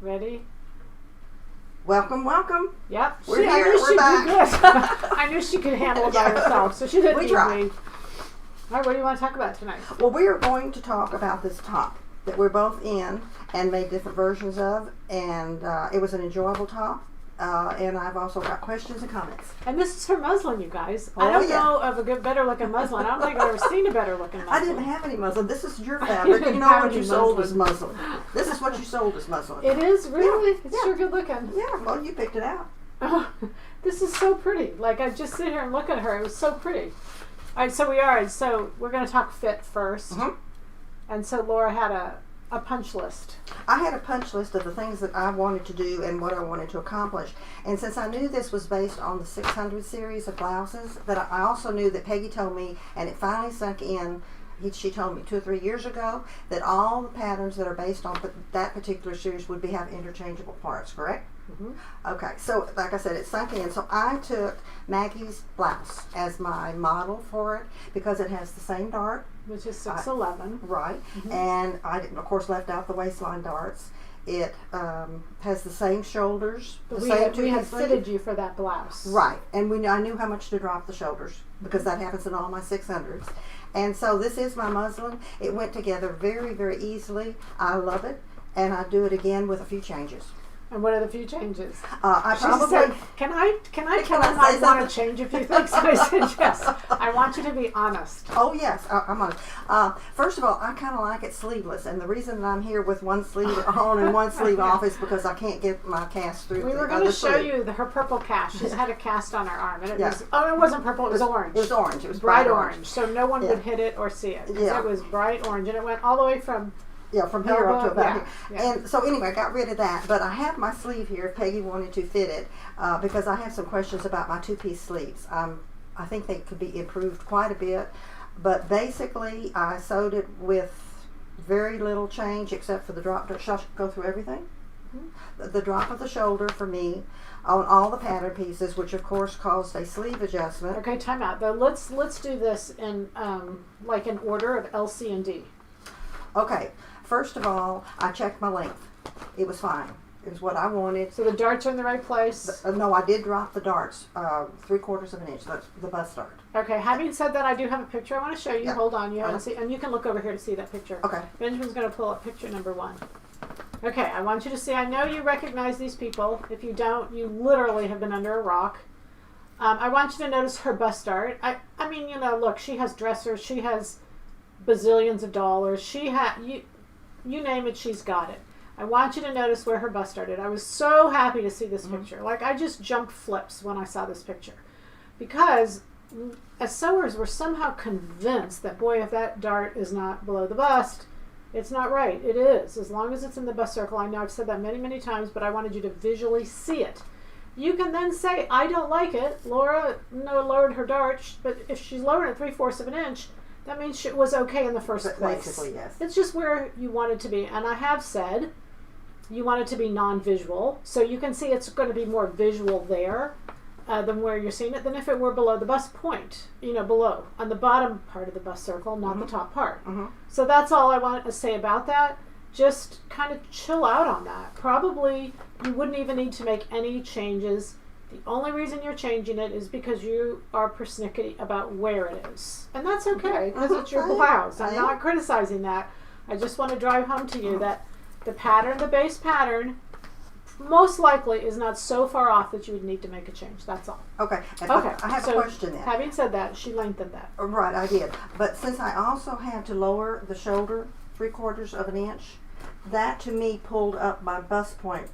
Ready? Welcome, welcome. Yep. We're here. We're back. I knew she could handle it by herself, so she didn't need me. All right, what do you want to talk about tonight? Well, we are going to talk about this top that we're both in and made different versions of, and it was an enjoyable top. And I've also got questions and comments. And this is her muslin, you guys. I don't know of a good, better looking muslin. I don't think I've ever seen a better looking muslin. I didn't have any muslin. This is your fabric. You know what you sold as muslin. This is what you sold as muslin. It is, really? It's sure good looking. Yeah, well, you picked it out. Oh, this is so pretty. Like, I just sit here and look at her. It was so pretty. All right, so we're going to talk fit first. Mm-hmm. And so Laura had a punch list. I had a punch list of the things that I wanted to do and what I wanted to accomplish. And since I knew this was based on the 600 series of blouses, that I also knew that Peggy told me, and it finally sunk in, she told me 2 or 3 years ago, that all the patterns that are based on that particular series would have interchangeable parts, correct? Mm-hmm. Okay, so like I said, it sunk in. So I took Maggie's blouse as my model for it because it has the same dart. Which is 611. Right. Mm-hmm. And I, of course, left out the waistline darts. It has the same shoulders. But we had fitted you for that blouse. Right. And I knew how much to drop the shoulders because that happens in all my 600s. And so this is my muslin. It went together very, very easily. I love it. And I do it again with a few changes. And what are the few changes? I probably said, can I tell them I want to change a few things? I said, yes. I want you to be honest. Oh, yes. I'm honest. First of all, I kind of like it sleeveless. And the reason that I'm here with one sleeve on and one sleeve off is because I can't get my cast through. We were going to show you her purple cast. She's had a cast on her arm. And it wasn't purple. It was orange. It was orange. It was bright orange. So no one would hit it or see it. Yeah. It was bright orange. And it went all the way from... Yeah, from here up to about here. Yeah. And so anyway, I got rid of that. But I have my sleeve here if Peggy wanted to fit it because I have some questions about my two-piece sleeves. I think they could be improved quite a bit. But basically, I sewed it with very little change except for the drop. Shall I go through everything? Mm-hmm. The drop of the shoulder for me on all the pattern pieces, which of course caused a sleeve adjustment. Okay, time out. Though let's do this in like in order of L, C, and D. Okay. First of all, I checked my length. It was fine. It was what I wanted. So the darts are in the right place? No, I did drop the darts 3/4 of an inch, the bust dart. Okay, having said that, I do have a picture I want to show you. Yeah. Hold on, you haven't seen, and you can look over here to see that picture. Okay. Benjamin's going to pull up picture number 1. Okay, I want you to see, I know you recognize these people. If you don't, you literally have been under a rock. I want you to notice her bust dart. I mean, you know, look, she has dressers, she has bazillions of dollars, she had... You name it, she's got it. I want you to notice where her bust started. I was so happy to see this picture. Like, I just jumped flips when I saw this picture. Because, as sewers, we're somehow convinced that, boy, if that dart is not below the bust, it's not right. It is. As long as it's in the bust circle. I know I've said that many, many times, but I wanted you to visually see it. You can then say, I don't like it. Laura lowered her dart, but if she's lowered it 3/4 of an inch, that means it was okay in the first place. Basically, yes. It's just where you want it to be. And I have said you want it to be non-visual. So you can see it's going to be more visual there than where you're seeing it than if it were below the bust point. You know, below. On the bottom part of the bust circle, not the top part. Mm-hmm. So that's all I wanted to say about that. Just kind of chill out on that. Probably you wouldn't even need to make any changes. The only reason you're changing it is because you are persnickety about where it is. And that's okay, because it's your blouse. I'm not criticizing that. I just want to drive home to you that the pattern, the base pattern, most likely is not so far off that you would need to make a change. That's all. Okay. Okay. I have a question then. Having said that, she lengthened that. Right, I did. But since I also had to lower the shoulder 3/4 of an inch, that to me pulled up my bust point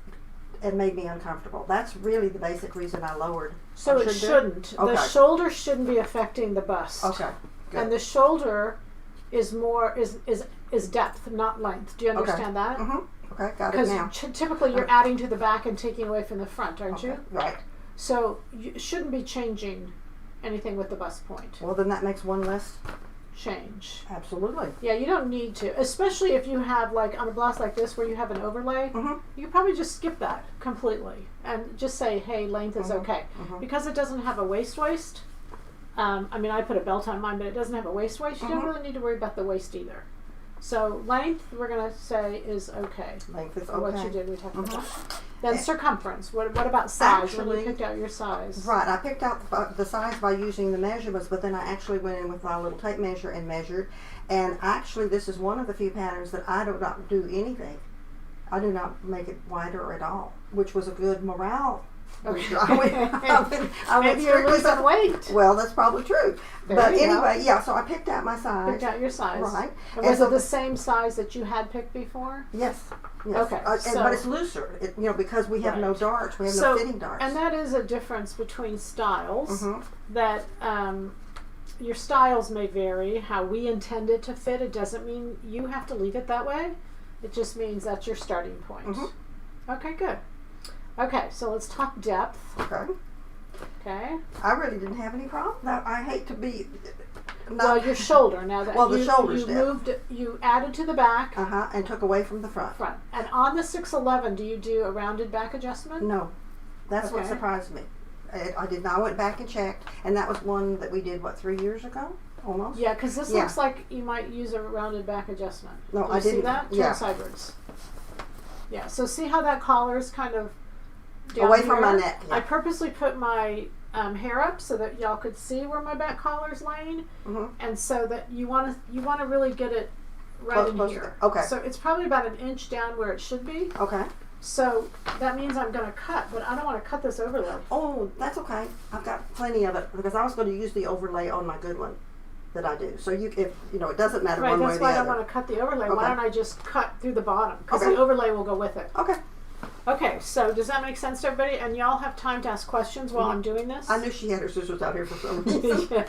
and made me uncomfortable. That's really the basic reason I lowered. So it shouldn't. Okay. The shoulder shouldn't be affecting the bust. Okay. Good. And the shoulder is more is depth, not length. Do you understand that? Mm-hmm. Okay, got it now. Because typically you're adding to the back and taking away from the front, aren't you? Right. So you shouldn't be changing anything with the bust point. Well, then that makes one less change. Absolutely. Yeah, you don't need to, especially if you have, like, on a blouse like this where you have an overlay, you could probably just skip that completely and just say, hey, length is okay. Because it doesn't have a waist. I mean, I put a belt on mine, but it doesn't have a waist. You don't really need to worry about the waist either. So length, we're going to say is okay. Length is For what you okay. did, we talked about. Mhm. Then circumference. What about size? When Actually- you picked out your size. Right, I picked out the size by using the measurements, but then I actually went in with my little tape measure and measured. And actually, this is one of the few patterns that I do not do anything. I do not make it wider at all, which was a good morale. Okay. I went Maybe you're strictly losing by- weight. Well, that's probably true. There But you go. anyway, yeah, so I picked out my size. Picked out your size. Right. And And was so- it the same size that you had picked before? Yes. Yes. Okay, so- but it's looser, because we have no Right. darts. We have So, no fitting darts. and that is a difference between styles. Mhm. That your styles may vary. How we intend it to fit, it doesn't mean you have to leave it that way. It just means that's your starting point. Mhm. Okay, good. Okay, so let's talk depth. Okay. Okay. I really didn't have any problem. Now, I hate to be. Well, your shoulder. Now that Well, the you, shoulder's you depth. moved, you added to the back, And took away from the front. front, and on the 611, do you do a rounded back adjustment? No, that's what Okay. surprised me. I did not. I went back and checked, and that was one that we did 3 years ago, almost. Yeah, because this Yeah. looks like you might use a rounded back adjustment. No, Do you I see didn't. that? Turn Yeah. sideways. Yeah. So see how that collar is kind of down Away from my here? neck. I Yeah. purposely put my hair up so that y'all could see where my back collar is laying, Mhm. and so that you want to really get it right in Close here. there. Okay. So it's probably about an inch down where it should be. Okay. So that means I'm going to cut, but I don't want to cut this overlay. Oh, that's okay. I've got plenty of it because I was going to use the overlay on my good one that I do. So it doesn't matter Right, one way that's or the why I other. don't want to cut the overlay. Okay. Why don't I just cut through the bottom? Because Okay. the overlay will go with it. Okay. Okay, so does that make sense to everybody? And y'all have time to ask questions while I'm doing this? I knew she had her scissors out here for some reason. Yeah.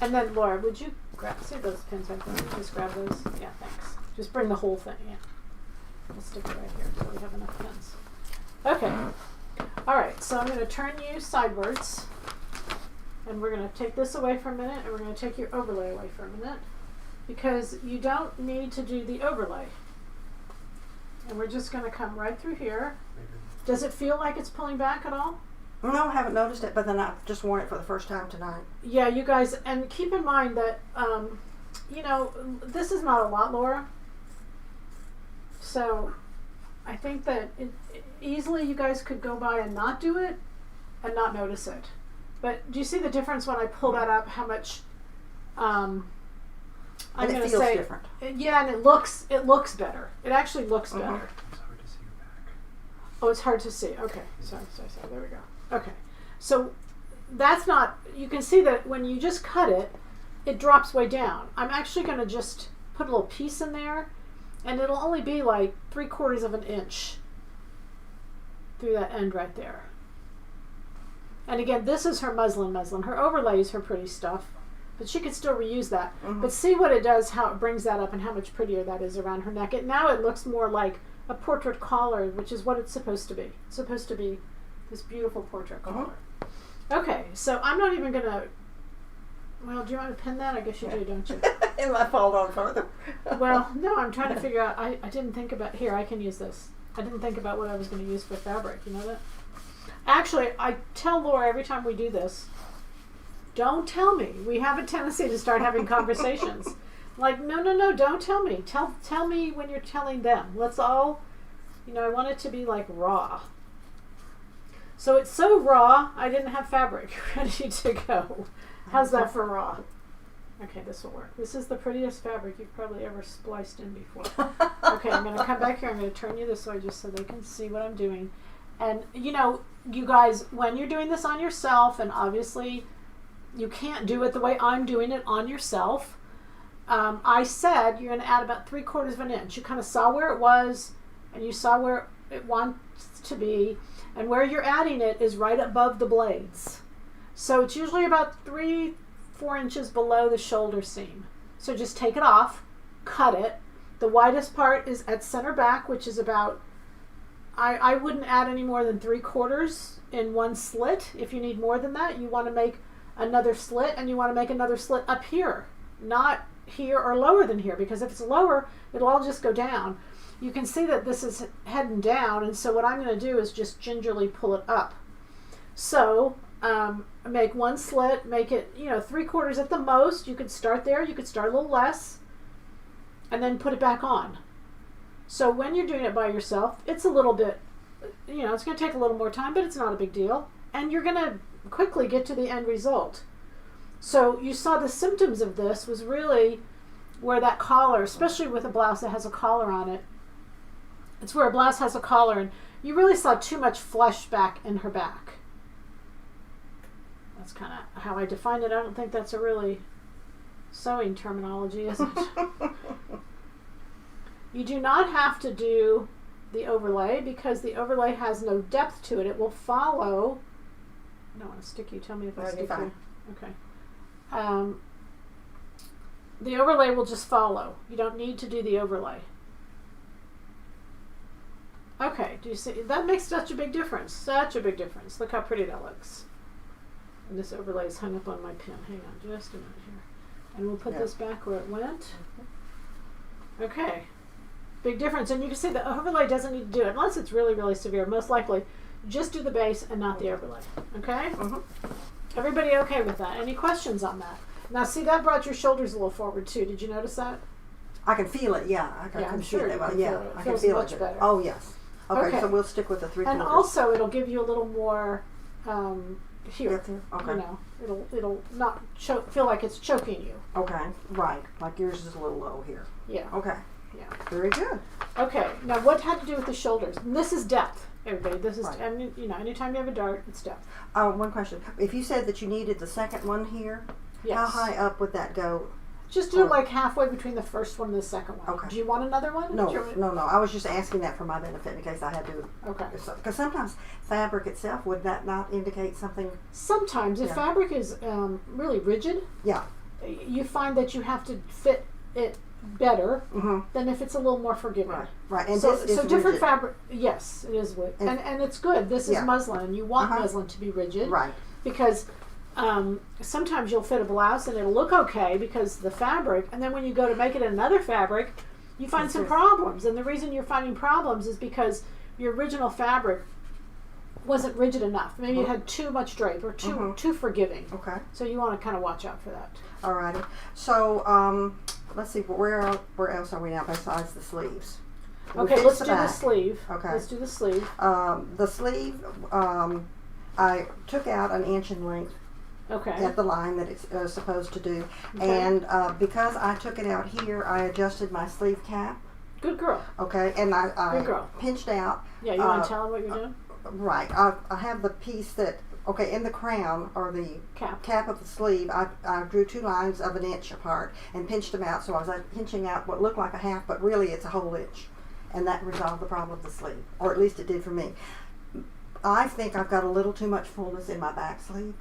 And then Laura, would you see those pins right there? Just grab those. Yeah, thanks. Just bring the whole thing. Yeah. We'll stick it right here so we have enough pins. Okay. All right. So I'm going to turn you sidewards, and we're going to take this away for a minute, and we're going to take your overlay away for a minute, because you don't need to do the overlay. And we're just going to come right through here. Does it feel like it's pulling back at all? No, I haven't noticed it, but then I've just worn it for the first time tonight. Yeah, you guys, and keep in mind that, this is not a lot, Laura. So I think that easily you guys could go by and not do it and not notice it. But do you see the difference when I pull that up, how much, I'm And going it to feels say, different. yeah, and it looks better. It actually looks Mhm. better. It's hard to see your back. Oh, it's hard to see. Okay, sorry. There we go. Okay, so that's not. You can see that when you just cut it, it drops way down. I'm actually going to just put a little piece in there, and it'll only be like 3/4 of an inch through that end right there. And again, this is her muslin. Her overlay is her pretty stuff, but she could still reuse that. Mhm. But see what it does, how it brings that up, and how much prettier that is around her neck. Now it looks more like a portrait collar, which is what it's supposed to be. It's supposed to be this beautiful portrait collar. Okay, so I'm not even gonna. Well, do you want to pin that? I guess you do, don't you? It might fall on further. Well, no, I'm trying to figure out. I didn't think about. Here, I can use this. I didn't think about what I was going to use for fabric. You know that? Actually, I tell Laura every time we do this, don't tell me. We have a tendency to start having conversations. Like, no, don't tell me. Tell me when you're telling them. Let's all, I want it to be like raw. So it's so raw, I didn't have fabric ready to go. How's that for raw? Okay, this will work. This is the prettiest fabric you've probably ever spliced in before. Okay, I'm going to come back here. I'm going to turn you this way just so they can see what I'm doing. And, you guys, when you're doing this on yourself, and obviously you can't do it the way I'm doing it on yourself, I said you're going to add about 3/4 of an inch. You kind of saw where it was, and you saw where it wants to be, and where you're adding it is right above the blades. So it's usually about 3-4 inches below the shoulder seam. So just take it off, cut it. The widest part is at center back, which is about, I wouldn't add any more than 3/4 in one slit. If you need more than that, you want to make another slit, and you want to make another slit up here, not here or lower than here, because if it's lower, it'll all just go down. You can see that this is heading down, and so what I'm going to do is just gingerly pull it up. So make one slit, make it 3/4 at the most. You could start there, you could start a little less, and then put it back on. So when you're doing it by yourself, it's a little bit, it's going to take a little more time, but it's not a big deal. And you're going to quickly get to the end result. So you saw the symptoms of this was really where that collar, especially with a blouse that has a collar on it, it's where a blouse has a collar, and you really saw too much flesh back in her back. That's kind of how I define it. I don't think that's a really sewing terminology, is it? You do not have to do the overlay because the overlay has no depth to it. It will follow. I don't want to stick you. Tell me if I stick you. Okay. The overlay will just follow. You don't need to do the overlay. Okay, do you see? That makes such a big difference. Such a big difference. Look how pretty that looks. And this overlay is hung up on my pin. Hang on just a minute here. And we'll put this back where it went. Okay. Big difference. And you can see the overlay doesn't need to do it unless it's really, really severe. Most likely, just do the base and not the overlay. Okay? Everybody okay with that? Any questions on that? Now, see, that brought your shoulders a little forward, too. Did you notice that? I can feel it, yeah. I'm sure you can feel it. I can feel much it. better. Oh, yes. Okay, so we'll stick with the 3/4. And also, it'll give you a little more here. Okay. It'll not feel like it's choking you. Okay, right. Like yours is a little low here. Yeah. Okay. Yeah. Very good. Okay. Now, what had to do with the shoulders? And this is depth, everybody. This is, right. Anytime you have a dart, it's depth. One question. If you said that you needed the second one here, yes. How high up would that go? Just do it like halfway between the first one and the second one. Okay. Do you want another one? No. I was just asking that for my benefit in case I had to. Okay. Because sometimes fabric itself, would that not indicate something? Sometimes. If fabric is really rigid, yeah, you find that you have to fit it better than if it's a little more forgiving. Right. And so this is different rigid. fabric. Yes, it is rigid. And it's good. This is muslin, and you want muslin to be rigid. Right. Because sometimes you'll fit a blouse and it'll look okay because the fabric, and then when you go to make it another fabric, you find some problems. And the reason you're finding problems is because your original fabric wasn't rigid enough. Maybe it had too much drape or too forgiving. Okay. So you want to kind of watch out for that. Alrighty. So let's see, where else are we now besides the sleeves? Okay, let's do the sleeve. Okay. Let's do the sleeve. The sleeve, I took out an inch in length. Okay. At the line that it's supposed to do. Okay. And because I took it out here, I adjusted my sleeve cap. Good girl. Okay, and I Good girl. pinched out. Yeah, you want to tell them what you're doing? Right. I have the piece that, in the crown or the cap of the sleeve, I drew 2 lines of an inch apart and pinched them out. So I was pinching out what looked like a half, but really it's a whole inch. And that resolved the problem of the sleeve, or at least it did for me. I think I've got a little too much fullness in my back sleeve,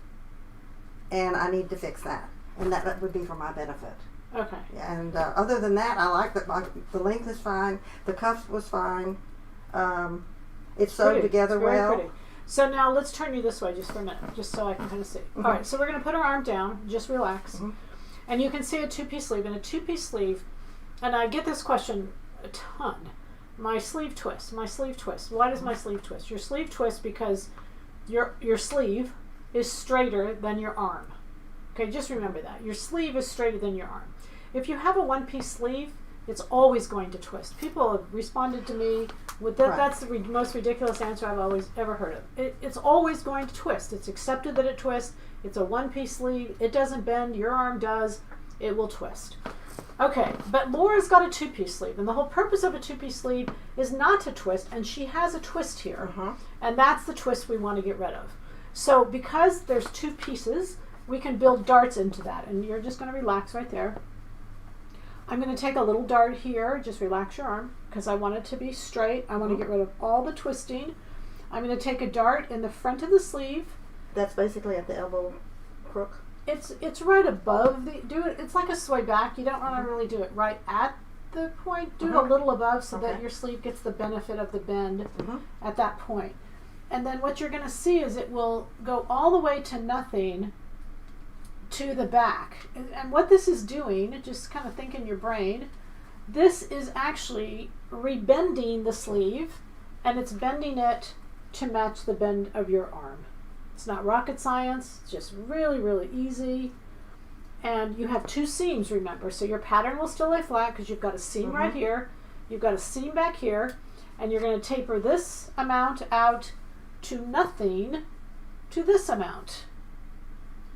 and I need to fix that. And that would be for my benefit. Okay. And other than that, I like that the length is fine, the cuff was fine, it's sewed together well. Pretty. So now let's turn you this way just for a minute, just so I can kind of see. All right, so we're going to put our arm down, just relax. And you can see a 2-piece sleeve. And a 2-piece sleeve, and I get this question a ton. My sleeve twist. Why does my sleeve twist? Your sleeve twists because your sleeve is straighter than your arm. Okay, just remember that. Your sleeve is straighter than your arm. If you have a 1-piece sleeve, it's always going to twist. People have responded to me with that. Right. That's the most ridiculous answer I've always ever heard of. It's always going to twist. It's accepted that it twists. It's a 1-piece sleeve. It doesn't bend. Your arm does. It will twist. Okay, but Laura's got a 2-piece sleeve, and the whole purpose of a 2-piece sleeve is not to twist, and she has a twist here, and that's the twist we want to get rid of. So because there's 2 pieces, we can build darts into that, and you're just going to relax right there. I'm going to take a little dart here, just relax your arm, because I want it to be straight. I want to get rid of all the twisting. I'm going to take a dart in the front of the sleeve. That's basically at the elbow crook? It's right above it's like a sway back. You don't want to really do it right at the point. Do it a little above so that your sleeve gets the benefit of the bend at that point. And then what you're going to see is it will go all the way to nothing to the back. And what this is doing, just kind of think in your brain, this is actually rebending the sleeve, and it's bending it to match the bend of your arm. It's not rocket science. It's just really, really easy. and you have 2 seams, remember, so your pattern will still lay flat because you've got a seam right here, you've got a seam back here, and you're going to taper this amount out to nothing to this amount.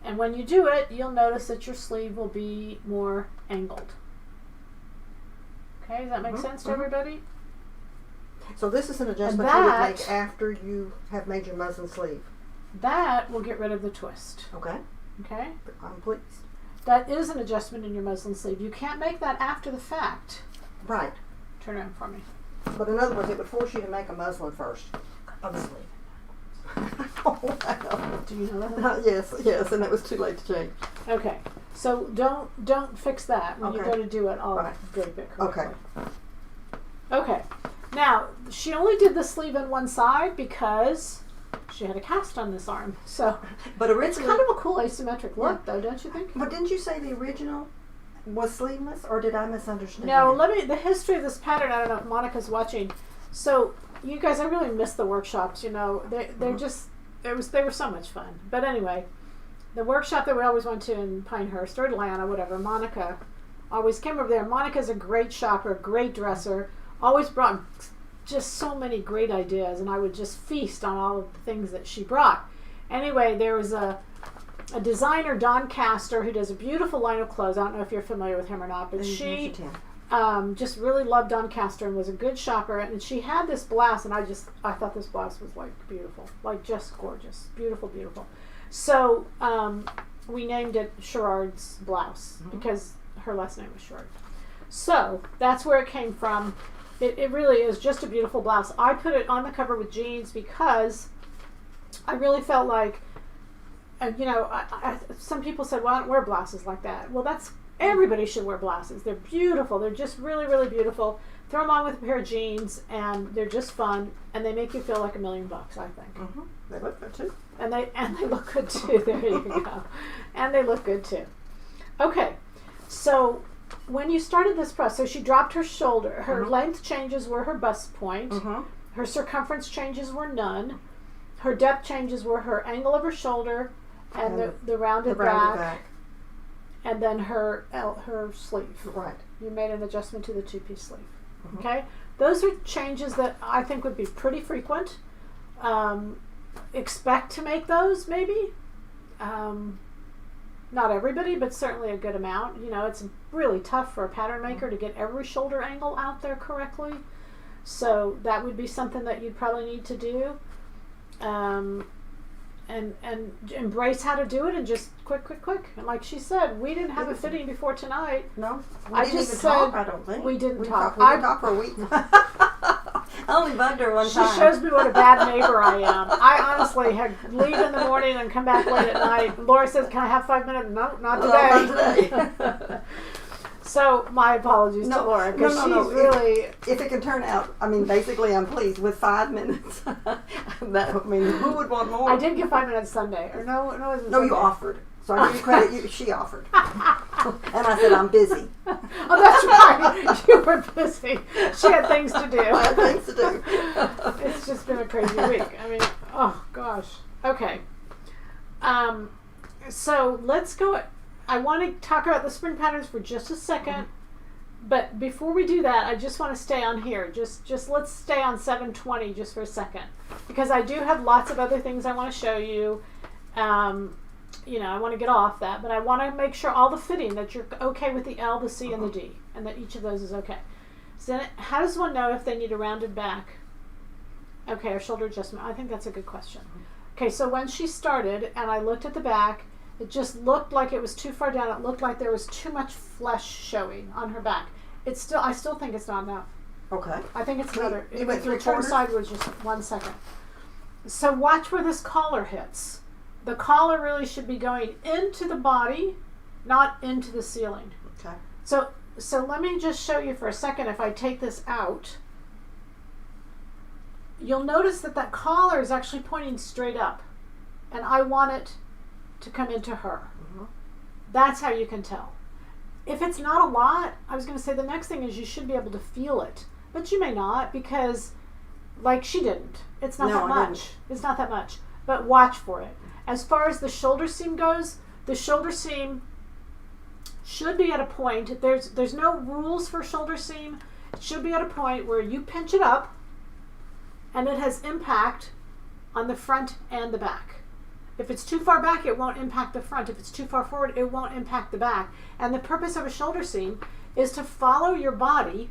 And when you do it, you'll notice that your sleeve will be more angled. Okay, does that make sense to everybody? So this is an adjustment you would make after you have made your muslin sleeve. That will get rid of the twist. Okay. Okay? I'm pleased. That is an adjustment in your muslin sleeve. You can't make that after the fact. Right. Turn around for me. But in other words, it would force you to make a muslin first of the sleeve. Oh, wow. Do you know that? Yes, and it was too late to change. Okay. So don't fix that. When you go to do it, I'll drape it correctly. Okay. Now, she only did the sleeve on one side because she had a cast on this arm. So, but originally, it's kind of a cool asymmetric look, though, don't you think? But didn't you say the original was sleeveless, or did I misunderstand? No, the history of this pattern, I don't know if Monica's watching. So, you guys, I really miss the workshops, you know. They're just, they were so much fun. But anyway, the workshop that we always went to in Pinehurst or Atlanta, whatever, Monica always came over there. Monica's a great shopper, a great dresser, always brought just so many great ideas, and I would just feast on all of the things that she brought. Anyway, there was a designer, Don Castor, who does a beautiful line of clothes. I don't know if you're familiar with him or not, but she just really loved Don Castor and was a good shopper, and she had this blouse, and I thought this blouse was like beautiful, like just gorgeous, beautiful, beautiful. So we named it Sherrard's Blouse because her last name was Sherrard. So that's where it came from. It really is just a beautiful blouse. I put it on the cover with jeans because I really felt like, you know, some people said, well, I don't wear blouses like that. Well, everybody should wear blouses. They're beautiful. They're just really, really beautiful. Throw them on with a pair of jeans, and they're just fun, and they make you feel like $1 million, I think. They look good, too. And they look good, too. There you go. And they look good, too. Okay, so when you started this press, so she dropped her shoulder. Her length changes were her bust point. Her circumference changes were none. Her depth changes were her angle of her shoulder and the rounded back. And then her sleeve. Right. You made an adjustment to the 2-piece sleeve. Okay? Those are changes that I think would be pretty frequent. Expect to make those, maybe. Not everybody, but certainly a good amount. You know, it's really tough for a pattern maker to get every shoulder angle out there correctly. So that would be something that you'd probably need to do. And embrace how to do it, and just quick. And like she said, we didn't have a fitting before tonight. No, I didn't just even said talk, I don't think. We didn't talk. We didn't talk for a week. I only bugged her one time. She shows me what a bad neighbor I am. I honestly had leave in the morning and come back late at night. Laura says, "Can I have 5 minutes?" No, not today. Not today. So my apologies to Laura, because she's really. If it can turn out, I mean, basically, I'm pleased with 5 minutes. Who would want more? I did give 5 minutes Sunday, or no, it wasn't No, Sunday. you offered. So I give you credit. She offered, and I said I'm busy. Oh, that's right. You were busy. She had things to do. I had things to do. It's just been a crazy week. I mean, oh gosh. Okay. So let's go. I want to talk about the spring patterns for just a second, but before we do that, I just want to stay on here. Just let's stay on 720 just for a second, because I do have lots of other things I want to show you. You know, I want to get off that, but I want to make sure all the fitting, that you're okay with the L, the C, and the D, and that each of those is okay. So then, how does one know if they need a rounded back? Okay, or shoulder adjustment. I think that's a good question. Okay, so when she started, and I looked at the back, it just looked like it was too far down. It looked like there was too much flesh showing on her back. I still think it's not enough. Okay. I think it's another. You went If you turn sideways just 1 second. So watch where this collar hits. The collar really should be going into the body, not into the ceiling. Okay. So let me just show you for a second. If I take this out, you'll notice that collar is actually pointing straight up, and I want it to come into her. That's how you can tell. If it's not a lot, I was going to say the next thing is you should be able to feel it, but you may not, because like she didn't. It's not that much. It's not that much, but watch for it. As far as the shoulder seam goes, the shoulder seam should be at a point, there's no rules for shoulder seam. It should be at a point where you pinch it up and it has impact on the front and the back. If it's too far back, it won't impact the front. If it's too far forward, it won't impact the back. And the purpose of a shoulder seam is to follow your body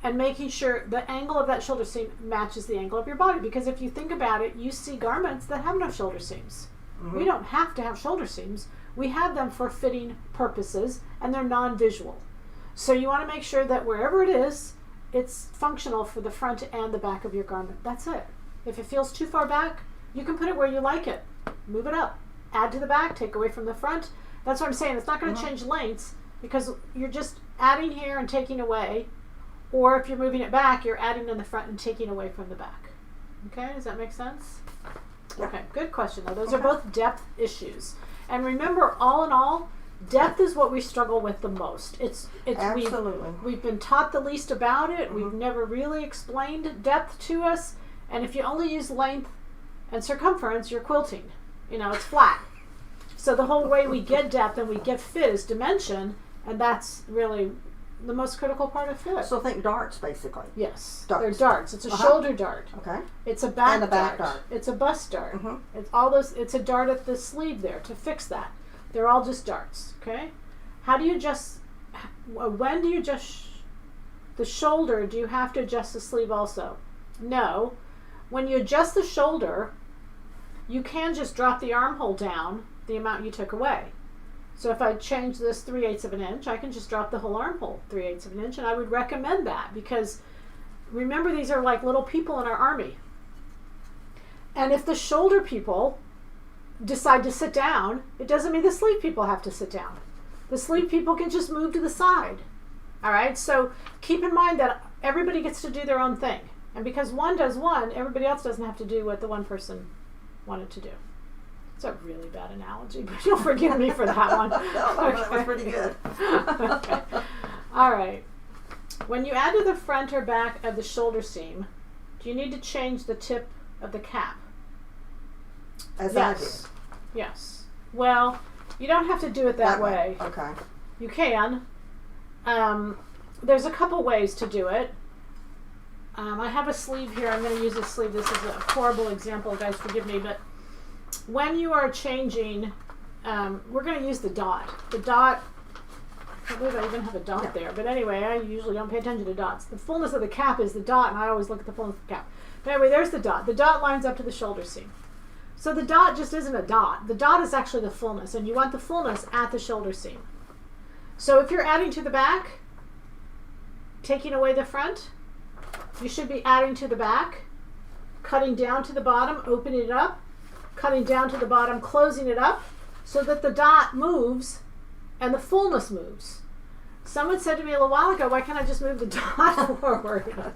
and making sure the angle of that shoulder seam matches the angle of your body. Because if you think about it, you see garments that have no shoulder seams. We don't have to have shoulder seams. We have them for fitting purposes, and they're non-visual. So you want to make sure that wherever it is, it's functional for the front and the back of your garment. That's it. If it feels too far back, you can put it where you like it. Move it up. Add to the back, take away from the front. That's what I'm saying. It's not going to change lengths because you're just adding here and taking away. Or if you're moving it back, you're adding in the front and taking away from the back. Okay, does that make sense? Yeah. Okay, good question though. Those are both depth issues. And remember, all in all, depth is what we struggle with the most. It's Absolutely. We've been taught the least about it. We've never really explained depth to us. And if you only use length and circumference, you're quilting. It's flat. So the whole way we get depth and we get fit is dimension, and that's really the most critical part of fit. So think darts, basically. Yes, Darts. they're darts. It's a shoulder dart. Okay. It's a back, And a back dart. dart. It's a bust dart. Mm-hmm. It's all those. It's a dart at the sleeve there to fix that. They're all just darts. Okay. How do you adjust? When do you adjust the shoulder? Do you have to adjust the sleeve also? No. When you adjust the shoulder, you can just drop the armhole down the amount you took away. So if I change this 3/8 of an inch, I can just drop the whole armhole 3/8 of an inch, and I would recommend that because remember, these are like little people in our army. And if the shoulder people decide to sit down, it doesn't mean the sleeve people have to sit down. The sleeve people can just move to the side. All right, so keep in mind that everybody gets to do their own thing. And because one does one, everybody else doesn't have to do what the one person wanted to do. It's a really bad analogy, but you'll forgive me for that one. No, that was pretty good. Okay. All right. When you add to the front or back of the shoulder seam, do you need to change the tip of the cap? As Yes. Yes. Well, you don't have to do it that way. Okay. You can. There's a couple ways to do it. I have a sleeve here. I'm going to use a sleeve. This is a horrible example, guys. Forgive me, but when you are changing, we're going to use the dot. The dot, I can't believe I even have a dot there. But anyway, I usually don't pay attention to dots. The fullness of the cap is the dot, and I always look at the fullness of the cap. But anyway, there's the dot. The dot lines up to the shoulder seam. So the dot just isn't a dot. The dot is actually the fullness, and you want the fullness at the shoulder seam. So if you're adding to the back, taking away the front, you should be adding to the back, cutting down to the bottom, opening it up, cutting down to the bottom, closing it up, so that the dot moves and the fullness moves. Someone said to me a little while ago, why can't I just move the dot forward?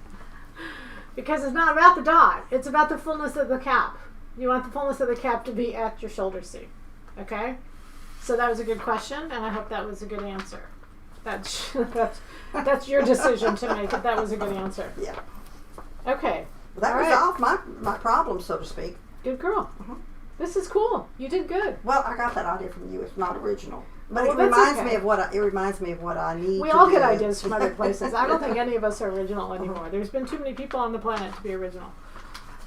Because it's not about the dot. It's about the fullness of the cap. You want the fullness of the cap to be at your shoulder seam. Okay? So that was a good question, and I hope that was a good answer. That's your decision to make if that was a good answer. Yeah. Okay. Well, that resolved my problem, so to speak. Good girl. Mhm. This is cool. You did good. Well, I got that idea from you. It's not original, but Well, it that's reminds okay. me of what I need. We to all do. get ideas from other places. I don't think any of us are original anymore. There's been too many people on the planet to be original.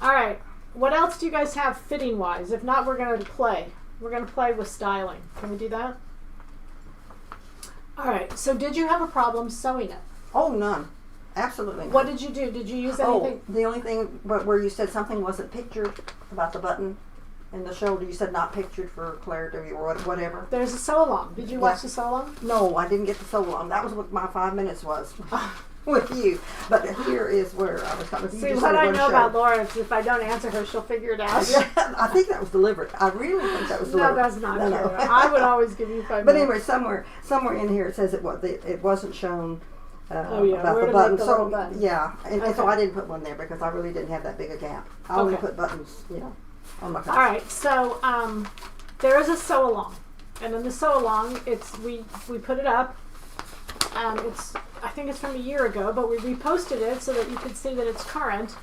All right. What else do you guys have fitting wise? If not, we're going to play. We're going to play with styling. Can we do that? All right. So did you have a problem sewing it? Oh, none. Absolutely none. What did you do? Did you use anything? Oh, the only thing where you said something wasn't pictured about the button in the shoulder, you said not pictured for clarity or whatever. There's a sew along. Did you watch the sew along? No, I didn't get the so long. That was what my 5 minutes was with you. But here is where I was coming. See, what I know about Laura is if I don't answer her, she'll figure it out. Yeah, I think that was deliberate. I really think that was No, deliberate. that's not No. true. I would always give you 5 But minutes. anyway, somewhere in here it says it wasn't shown Oh, yeah, about where the to make button. the So little button. yeah, and so Okay. I didn't put one there because I really didn't have that big a gap. I only Okay. put buttons, on my cuff. All right, so there is a sew along, and in the sew along, we put it up. I think it's from a year ago, but we reposted it so that you could see that it's current,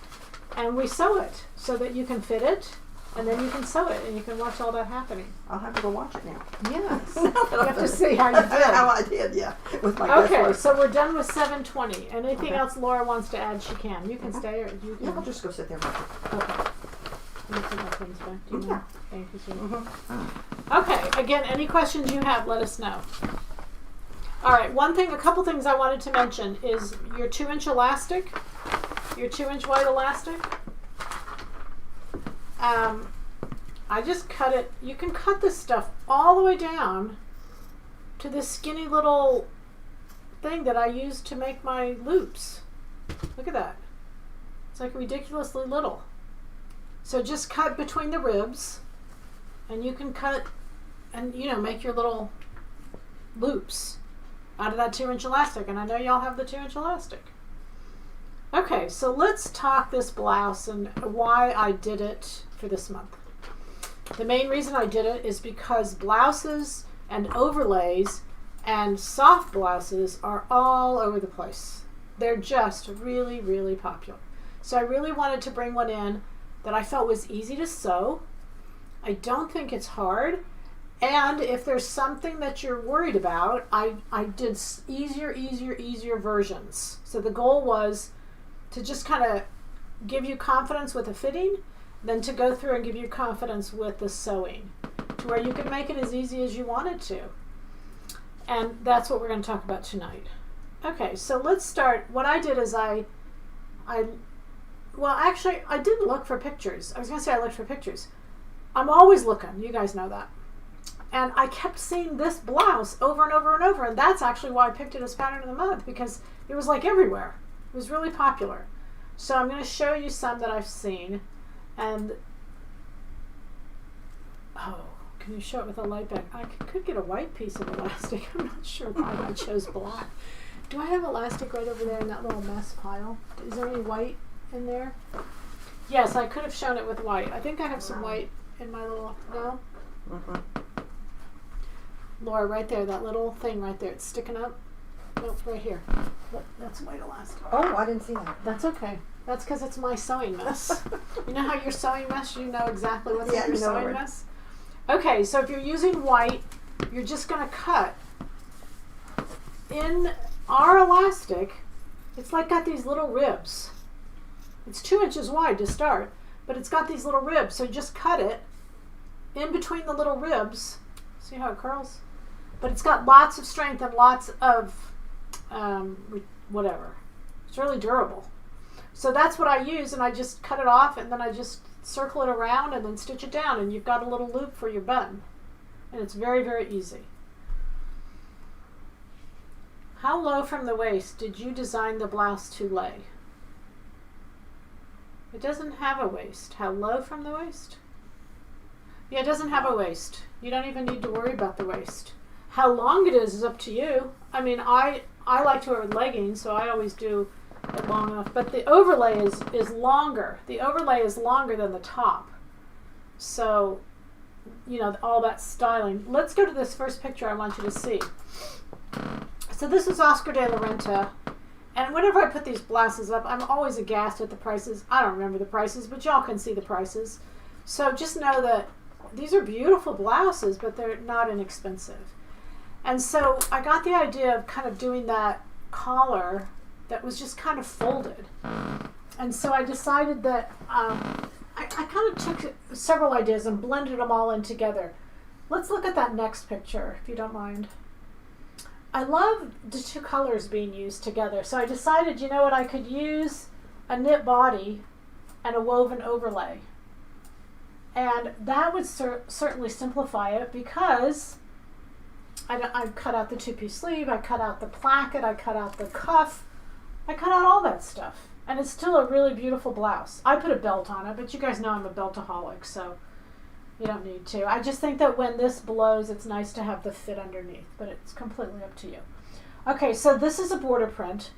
and we sew it so that you can fit it, And then you can sew it, and you can watch all that happening. I'll have to go watch it now. Yes. You have to see how you did. How I did, yeah. With my Okay, guesswork. so we're done with 720. Anything Okay. else Laura wants to add, she can. You can stay, or you can. Yeah, I'll just go sit there. Right. Okay. Let me put my pins back. Do you Yeah. mind? Thank you, sweetie. Mm-hmm. Okay, again, any questions you have, let us know. All right, a couple things I wanted to mention is your 2-inch elastic, your 2-inch white elastic. I just cut it. You can cut this stuff all the way down to this skinny little thing that I use to make my loops. Look at that. It's like ridiculously little. So just cut between the ribs, and you can cut and, make your little loops out of that 2-inch elastic. And I know y'all have the 2-inch elastic. Okay, so let's talk this blouse and why I did it for this month. The main reason I did it is because blouses and overlays and soft blouses are all over the place. They're just really, really popular. So I really wanted to bring one in that I felt was easy to sew. I don't think it's hard. And if there's something that you're worried about, I did easier versions. So the goal was to just kind of give you confidence with the fitting, then to go through and give you confidence with the sewing, to where you can make it as easy as you wanted to. And that's what we're going to talk about tonight. Okay, so let's start. What I did is I didn't look for pictures. I was going to say I looked for pictures. I'm always looking. You guys know that. And I kept seeing this blouse over and over and over, and that's actually why I picked it as pattern of the month, because it was like everywhere. It was really popular. So I'm going to show you some that I've seen. And, can you show it with a light back? I could get a white piece of elastic. I'm not sure why I chose black. Do I have elastic right over there in that little mess pile? Is there any white in there? Yes, I could have shown it with white. I think I have some white in my little, no? Mm-hmm. Laura, right there, that little thing right there. It's sticking up. Nope, right here. Look, that's white elastic. Oh, I didn't see that. That's okay. That's because it's my sewing mess. You know how your sewing mess, you know exactly what's in your sewing mess? Okay, so if you're using white, you're just going to cut. In our elastic, it's like got these little ribs. It's 2 inches wide to start, but it's got these little ribs. So just cut it in between the little ribs. See how it curls? But it's got lots of strength and lots of whatever. It's really durable. So that's what I use, and I just cut it off, and then I just circle it around and then stitch it down, and you've got a little loop for your button. And it's very, very easy. How low from the waist did you design the blouse to lay? It doesn't have a waist. How low from the waist? Yeah, it doesn't have a waist. You don't even need to worry about the waist. How long it is up to you. I mean, I like to wear it with leggings, so I always do it long enough. But the overlay is longer. The overlay is longer than the top. So, all that styling. Let's go to this first picture I want you to see. So this is Oscar de la Renta. And whenever I put these blouses up, I'm always aghast at the prices. I don't remember the prices, but y'all can see the prices. So just know that these are beautiful blouses, but they're not inexpensive. And so I got the idea of kind of doing that collar that was just kind of folded. And so I decided that I kind of took several ideas and blended them all in together. Let's look at that next picture, if you don't mind. I love the two colors being used together. So I decided, you know what, I could use a knit body and a woven overlay. And that would certainly simplify it, because I cut out the 2-piece sleeve, I cut out the placket, I cut out the cuff, I cut out all that stuff. And it's still a really beautiful blouse. I put a belt on it, but you guys know I'm a beltaholic, so you don't need to. I just think that when this blows, it's nice to have the fit underneath, but it's completely up to you. Okay, so this is a border print.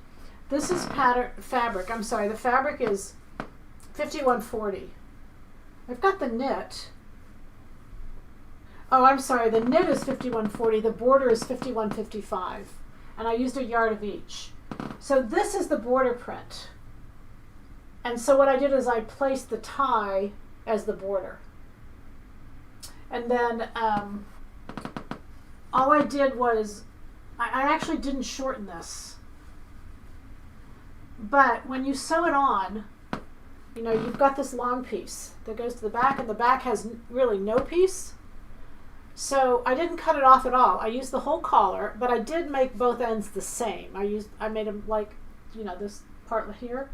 This is fabric. I'm sorry, the fabric is 5140. I've got the knit. Oh, I'm sorry, the knit is 5140, the border is 5155, and I used a yard of each. So this is the border print. And so what I did is I placed the tie as the border. And then all I did was, I actually didn't shorten this. But when you sew it on, you know, you've got this long piece that goes to the back, and the back has really no piece. So I didn't cut it off at all. I used the whole collar, but I did make both ends the same. I made them like, you know, this part here,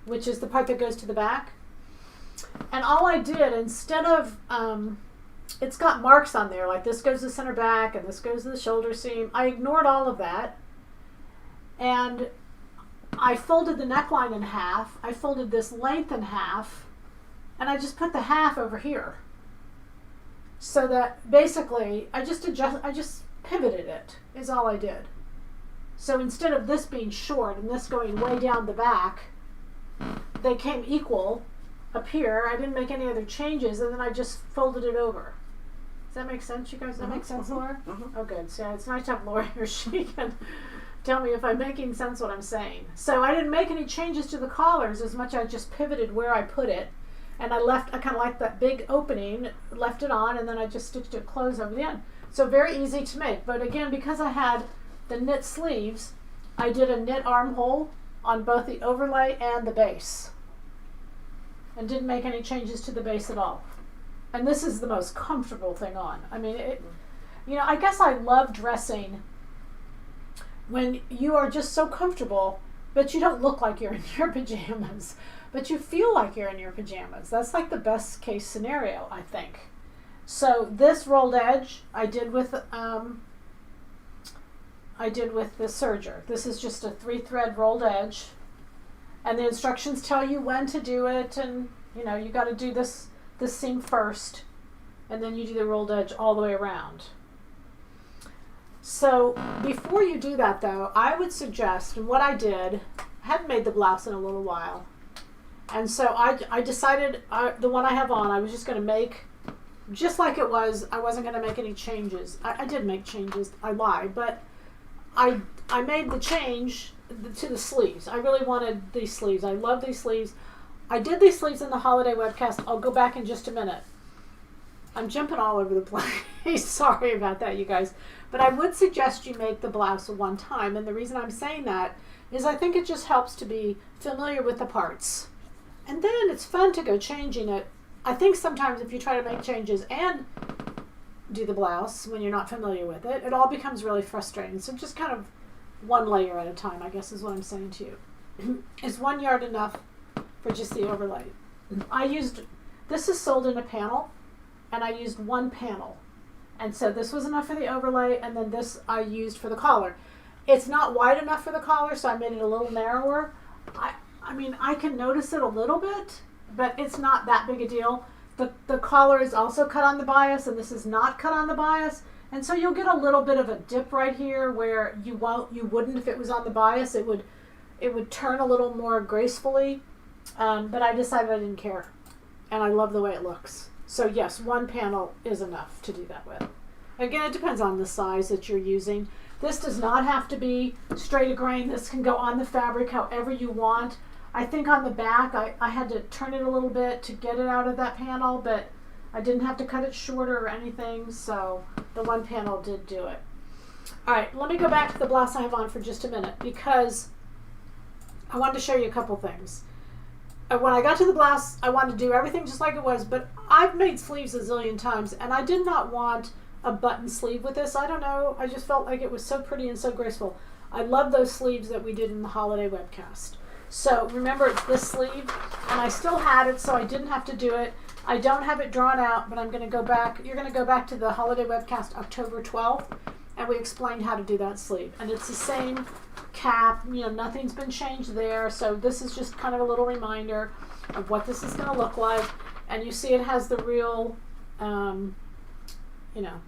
which is the part that goes to the back. And all I did, instead of, it's got marks on there, like this goes to the center back and this goes to the shoulder seam. I ignored all of that. And I folded the neckline in half. I folded this length in half. And I just put the half over here. So that basically, I just pivoted it, is all I did. So instead of this being short and this going way down the back, they came equal up here. I didn't make any other changes, and then I just folded it over. Does that make sense, you guys? Does that make sense, Laura? Oh, good. So it's nice to have Laura here. She can tell me if I'm making sense what I'm saying. So I didn't make any changes to the collars as much. I just pivoted where I put it. And I kind of like that big opening, left it on, and then I just stitched it closed over the end. So very easy to make. But again, because I had the knit sleeves, I did a knit armhole on both the overlay and the base. And didn't make any changes to the base at all. And this is the most comfortable thing on. I mean, you know, I guess I love dressing when you are just so comfortable, but you don't look like you're in your pajamas. But you feel like you're in your pajamas. That's like the best case scenario, I think. So this rolled edge I did with the serger. This is just a 3-thread rolled edge, and the instructions tell you when to do it, and you know you got to do this seam first, and then you do the rolled edge all the way around. So before you do that, though, I would suggest, and what I did, I hadn't made the blouse in a little while. And so I decided the one I have on, I was just going to make just like it was. I wasn't going to make any changes. I did make changes. I lied. But I made the change to the sleeves. I really wanted these sleeves. I love these sleeves. I did these sleeves in the holiday webcast. I'll go back in just a minute. I'm jumping all over the place. Sorry about that, you guys. But I would suggest you make the blouse one time. And the reason I'm saying that is I think it just helps to be familiar with the parts. And then it's fun to go changing it. I think sometimes if you try to make changes and do the blouse when you're not familiar with it, it all becomes really frustrating. So just kind of one layer at a time, I guess is what I'm saying to you. Is 1 yard enough for just the overlay? This is sold in a panel, and I used one panel. And so this was enough for the overlay, and then this I used for the collar. It's not wide enough for the collar, so I made it a little narrower. I mean, I can notice it a little bit, but it's not that big a deal. The collar is also cut on the bias, and this is not cut on the bias. And so you'll get a little bit of a dip right here where you wouldn't if it was on the bias. It would turn a little more gracefully, but I decided I didn't care. And I love the way it looks. So yes, one panel is enough to do that with. Again, it depends on the size that you're using. This does not have to be straight a grain. This can go on the fabric however you want. I think on the back, I had to turn it a little bit to get it out of that panel, but I didn't have to cut it shorter or anything, so the one panel did do it. All right, let me go back to the blouse I have on for just a minute, because I wanted to show you a couple things. When I got to the blouse, I wanted to do everything just like it was, but I've made sleeves a zillion times, and I did not want a button sleeve with this. I don't know, I just felt like it was so pretty and so graceful. I love those sleeves that we did in the holiday webcast. So remember, it's this sleeve, and I still had it, so I didn't have to do it. I don't have it drawn out, but I'm going to go back. You're going to go back to the holiday webcast October 12th, and we explained how to do that sleeve. And it's the same cap, you know, nothing's been changed there. So this is just kind of a little reminder of what this is going to look like. And you see it has the real, you know,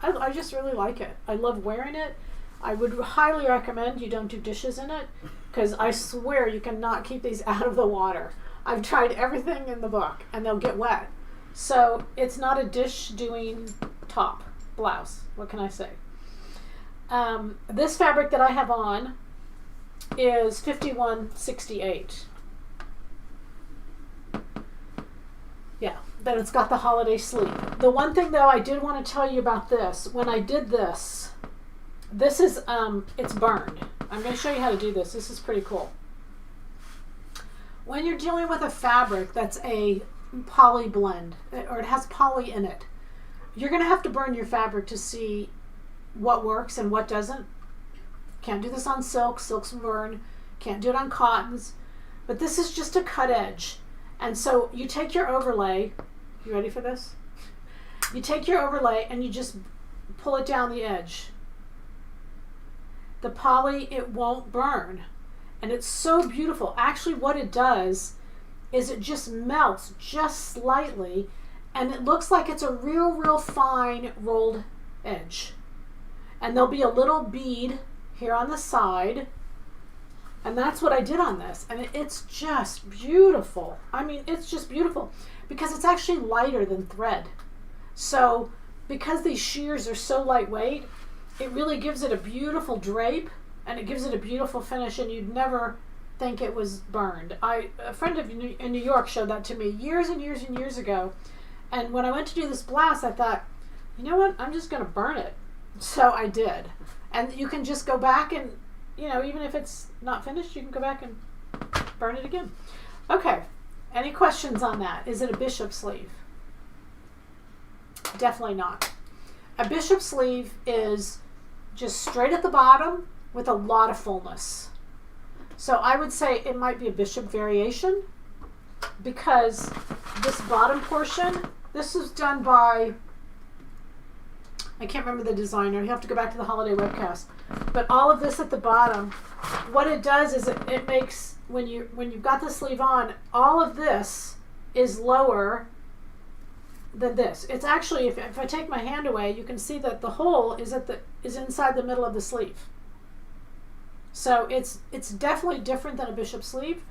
I just really like it. I love wearing it. I would highly recommend you don't do dishes in it, because I swear you cannot keep these out of the water. I've tried everything in the book, and they'll get wet. So it's not a dish doing top blouse. What can I say? This fabric that I have on is 5168. Yeah, that it's got the holiday sleeve. The one thing though I did want to tell you about this, when I did this is, it's burned. I'm going to show you how to do this. This is pretty cool. When you're dealing with a fabric that's a poly blend, or it has poly in it, you're going to have to burn your fabric to see what works and what doesn't. Can't do this on silks. Silks will burn. Can't do it on cottons. But this is just a cut edge. And so you take your overlay. You ready for this? You take your overlay and you just pull it down the edge. The poly, it won't burn. And it's so beautiful. Actually, what it does is it just melts just slightly, and it looks like it's a real fine rolled edge. And there'll be a little bead here on the side, and that's what I did on this. And it's just beautiful. I mean, it's just beautiful because it's actually lighter than thread. So because these shears are so lightweight, it really gives it a beautiful drape, and it gives it a beautiful finish, and you'd never think it was burned. A friend in New York showed that to me years and years and years ago, and when I went to do this blouse, I thought, you know what, I'm just going to burn it. So I did. And you can just go back and, you know, even if it's not finished, you can go back and burn it again. Okay, any questions on that? Is it a bishop sleeve? Definitely not. A bishop sleeve is just straight at the bottom with a lot of fullness. So I would say it might be a bishop variation, because this bottom portion, this is done by, I can't remember the designer, you have to go back to the holiday webcast, but all of this at the bottom, what it does is it makes, when you've got the sleeve on, all of this is lower than this. It's actually, if I take my hand away, you can see that the hole is inside the middle of the sleeve. So it's definitely different than a bishop sleeve,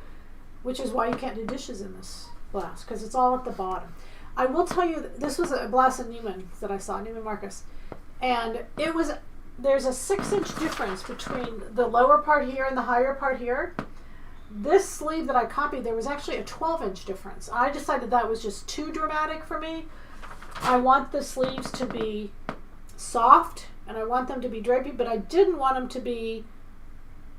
which is why you can't do dishes in this blouse, because it's all at the bottom. I will tell you, this was a blouse in Neiman that I saw, Neiman Marcus, and there's a 6-inch difference between the lower part here and the higher part here. This sleeve that I copied, there was actually a 12-inch difference. I decided that was just too dramatic for me. I want the sleeves to be soft, and I want them to be drapey, but I didn't want them to be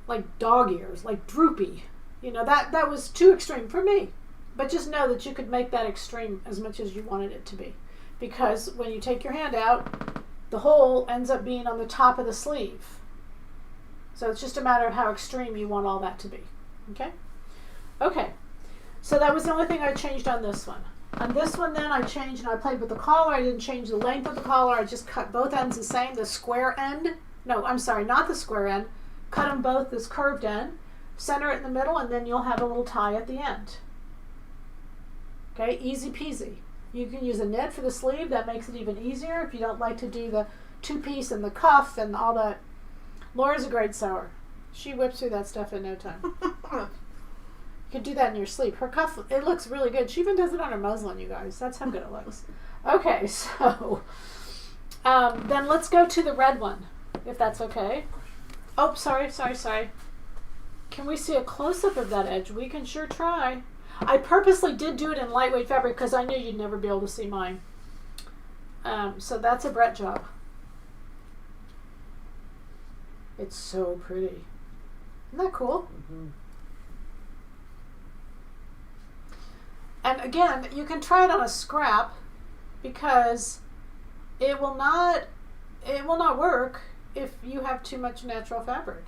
like dog ears, like droopy. You know, that was too extreme for me. But just know that you could make that extreme as much as you wanted it to be. Because when you take your hand out, the hole ends up being on the top of the sleeve. So it's just a matter of how extreme you want all that to be. Okay? Okay. So that was the only thing I changed on this one. On this one then I changed, and I played with the collar. I didn't change the length of the collar. I just cut both ends the same. The square end, no, I'm sorry, not the square end. Cut them both this curved end. Center it in the middle, and then you'll have a little tie at the end. Okay, easy peasy. You can use a knit for the sleeve. That makes it even easier if you don't like to do the two-piece and the cuff and all that. Laura's a great sewer. She whips through that stuff in no time. You can do that in your sleeve. Her cuff, it looks really good. She even does it on her muslin, you guys. That's how good it looks. Okay, so then let's go to the red one, if that's okay. Oh, sorry. Can we see a close-up of that edge? We can sure try. I purposely did do it in lightweight fabric because I knew you'd never be able to see mine. So that's a Brett job. It's so pretty. Isn't that cool? Mm-hmm. And again, you can try it on a scrap because it will not work if you have too much natural fabric.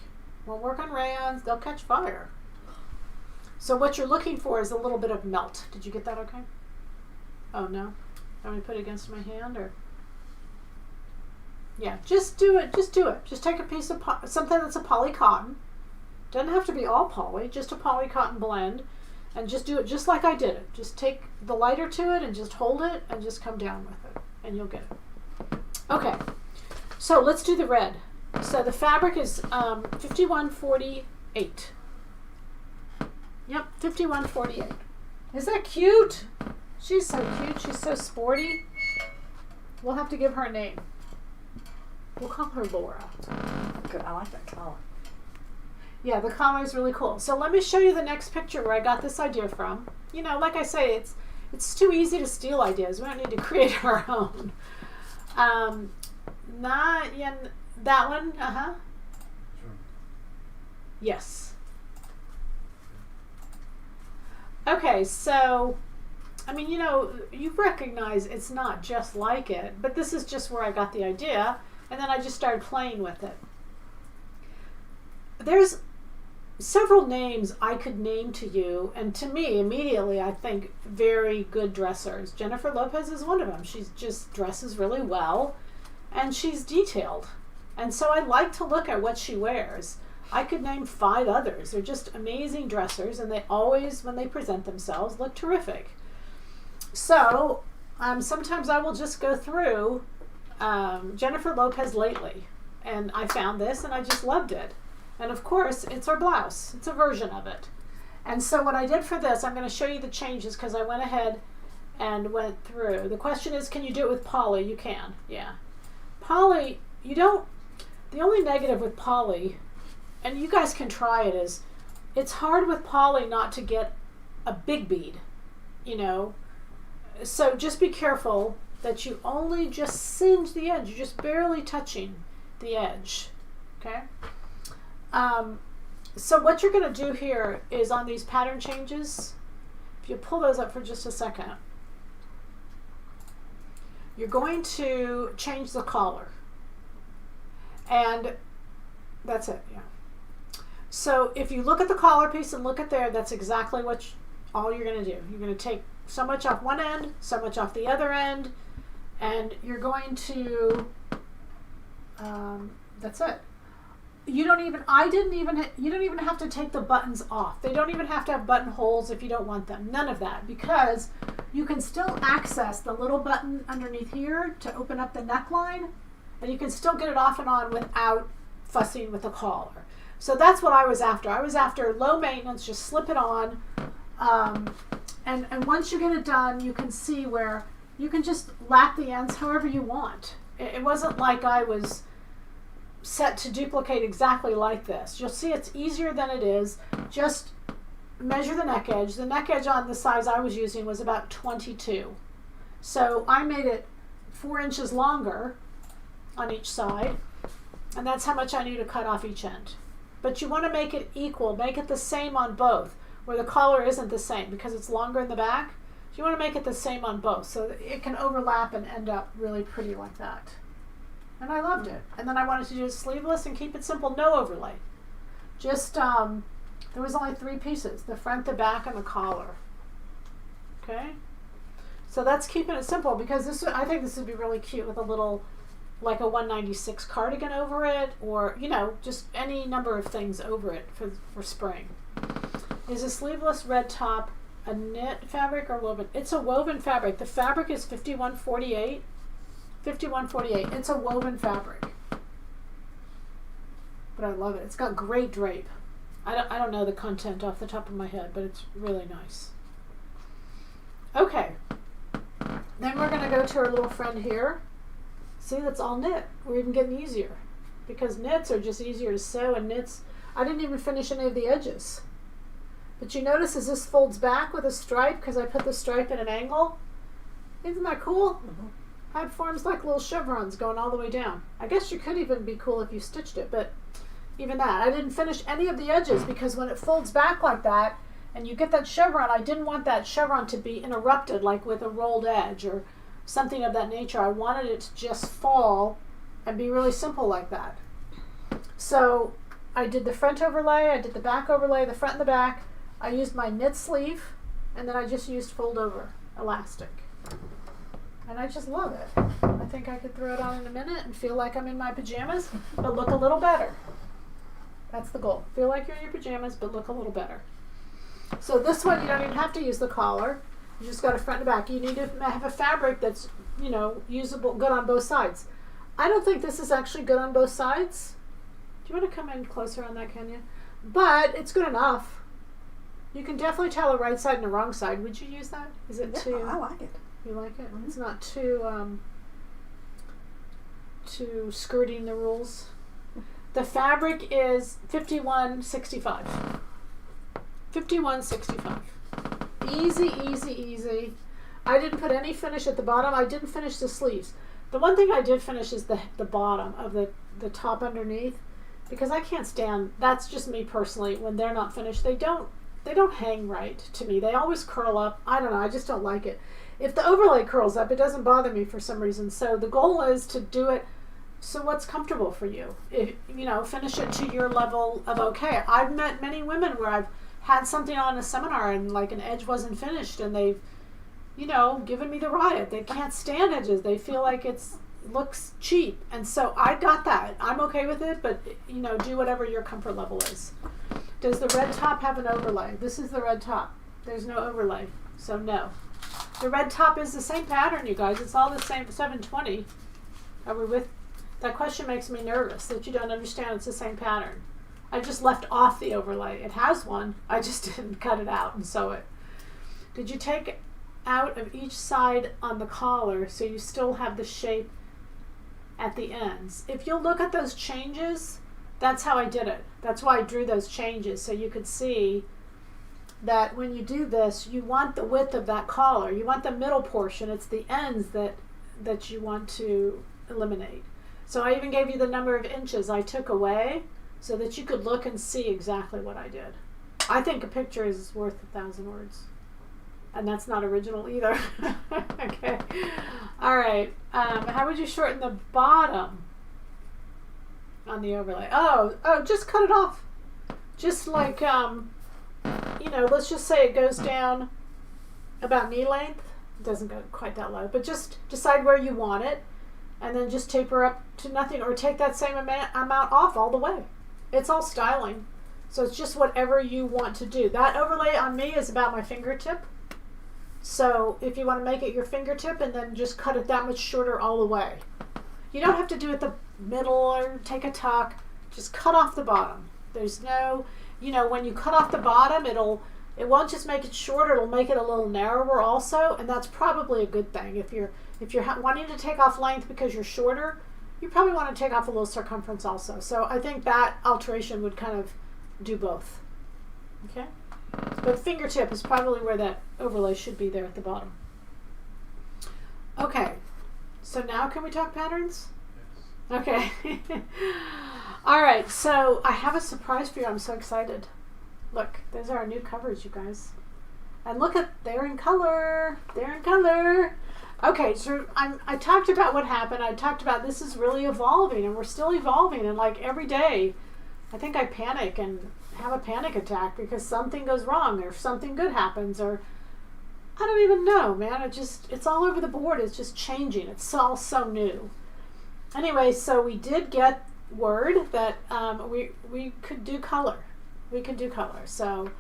Won't work on rayons, they'll catch fire. So what you're looking for is a little bit of melt. Did you get that okay? Oh no? Want me to put it against my hand or? Yeah, just do it. Just take a piece of something that's a poly cotton. Doesn't have to be all poly, just a poly cotton blend. And just do it just like I did it. Just take the lighter to it and just hold it and just come down with it. And you'll get it. Okay, so let's do the red. So the fabric is 5148. Yep, 5148. Is that cute? She's so cute. She's so sporty. We'll have to give her a name. We'll call her Laura. Good. I like that color. Yeah, the collar is really cool. So let me show you the next picture where I got this idea from. You know, like I say, It's too easy to steal ideas. We don't need to create our own. Not yeah, that one. Sure. Yes. Okay, so I mean, you recognize it's not just like it, but this is just where I got the idea, and then I just started playing with it. There's several names I could name to you, and to me, immediately, I think very good dressers. Jennifer Lopez is one of them. She just dresses really well, and she's detailed. And so I like to look at what she wears. I could name 5 others. They're just amazing dressers, and they always, when they present themselves, look terrific. So sometimes I will just go through Jennifer Lopez lately, and I found this, and I just loved it. And of course, it's our blouse. It's a version of it. And so what I did for this, I'm going to show you the changes because I went ahead and went through. The question is, can you do it with poly? You can, yeah. Poly, you don't, the only negative with poly, and you guys can try it, is it's hard with poly not to get a big bead, So just be careful that you only just singe the edge. You're just barely touching the edge, okay? So what you're going to do here is on these pattern changes, if you pull those up for just a second, you're going to change the collar. And that's it, yeah. So if you look at the collar piece and look at there, that's exactly what all you're going to do. You're going to take so much off one end, so much off the other end, and you're going to, that's it. You don't even have to take the buttons off. They don't even have to have buttonholes if you don't want them. None of that, because you can still access the little button underneath here to open up the neckline, and you can still get it off and on without fussing with the collar. So that's what I was after. I was after low maintenance, just slip it on, and once you get it done, you can see where you can just lap the ends however you want. It wasn't like I was set to duplicate exactly like this. You'll see it's easier than it is. Just measure the neck edge. The neck edge on the size I was using was about 22. So I made it 4 inches longer on each side, and that's how much I need to cut off each end. But you want to make it equal, make it the same on both, where the collar isn't the same because it's longer in the back. You want to make it the same on both so that it can overlap and end up really pretty like that. And I loved it. And then I wanted to do it sleeveless and keep it simple, no overlay. Just, there was only 3 pieces, the front, the back, and the collar. Okay? So that's keeping it simple because I think this would be really cute with a little, like a 196 cardigan over it, or, just any number of things over it for spring. Is a sleeveless red top a knit fabric or woven? It's a woven fabric. The fabric is 5148. 5148. It's a woven fabric, but I love it. It's got great drape. I don't know the content off the top of my head, but it's really nice. Okay, then we're going to go to our little friend here. See, that's all knit. We're even getting easier because knits are just easier to sew, and knits, I didn't even finish any of the edges. But you notice as this folds back with a stripe, because I put the stripe at an angle. Isn't that cool? Mm-hmm. It forms like little chevrons going all the way down. I guess you could even be cool if you stitched it, but even that. I didn't finish any of the edges because when it folds back like that and you get that chevron, I didn't want that chevron to be interrupted like with a rolled edge or something of that nature. I wanted it to just fall and be really simple like that. So I did the front overlay, I did the back overlay, the front and the back. I used my knit sleeve, and then I just used fold over elastic. And I just love it. I think I could throw it on in a minute and feel like I'm in my pajamas, but look a little better. That's the goal. Feel like you're in your pajamas, but look a little better. So this one, you don't even have to use the collar. You just got a front and back. You need to have a fabric that's, usable, good on both sides. I don't think this is actually good on both sides. Do you want to come in closer on that, Kenya? But it's good enough. You can definitely tell the right side and the wrong side. Would you use that? Is it too? I like it. You like it? Mm-hmm. It's not too skirting the rules. The fabric is 5165. 5165. Easy, easy, easy. I didn't put any finish at the bottom. I didn't finish the sleeves. The one thing I did finish is the bottom of the top underneath, because I can't stand, that's just me personally, when they're not finished. They don't hang right to me. They always curl up. I don't know, I just don't like it. If the overlay curls up, it doesn't bother me for some reason. So the goal is to do it so what's comfortable for you. If finish it to your level of okay. I've met many women where I've had something on a seminar and like an edge wasn't finished, and they've given me the riot. They can't stand edges. They feel like it looks cheap. And so I got that. I'm okay with it, but do whatever your comfort level is. Does the red top have an overlay? This is the red top. There's no overlay, so no. The red top is the same pattern, you guys. It's all the same 720. Are we with? That question makes me nervous that you don't understand it's the same pattern. I just left off the overlay. It has one. I just didn't cut it out and sew it. Did you take out of each side on the collar so you still have the shape at the ends? If you'll look at those changes, that's how I did it. That's why I drew those changes, so you could see that when you do this, you want the width of that collar. You want the middle portion. It's the ends that you want to eliminate. So I even gave you the number of inches I took away so that you could look and see exactly what I did. I think a picture is worth 1,000 words. And that's not original either. Okay. All right. How would you shorten the bottom on the overlay? Oh, just cut it off. Just like, let's just say it goes down about knee length. It doesn't go quite that low, but just decide where you want it and then just taper up to nothing, or take that same amount off all the way. It's all styling. So it's just whatever you want to do. That overlay on me is about my fingertip. So if you want to make it your fingertip and then just cut it that much shorter all the way. You don't have to do it the middle or take a tuck. Just cut off the bottom. There's no, when you cut off the bottom, it won't just make it shorter, it'll make it a little narrower also, and that's probably a good thing. If you're wanting to take off length because you're shorter, you probably want to take off a little circumference also. So I think that alteration would kind of do both. Okay? But fingertip is probably where that overlay should be, there at the bottom. Okay, so now can we talk patterns? Yes. Okay. All right, so I have a surprise for you. I'm so excited. Look, those are our new covers, you guys. And look they're in color. They're in color. Okay, so I talked about what happened. I talked about this is really evolving, and we're still evolving. And like every day, I think I panic and have a panic attack because something goes wrong or something good happens, or I don't even know, man. It's all over the board. It's just changing. It's all so new. Anyway, so we did get word that we could do color. We could do color. So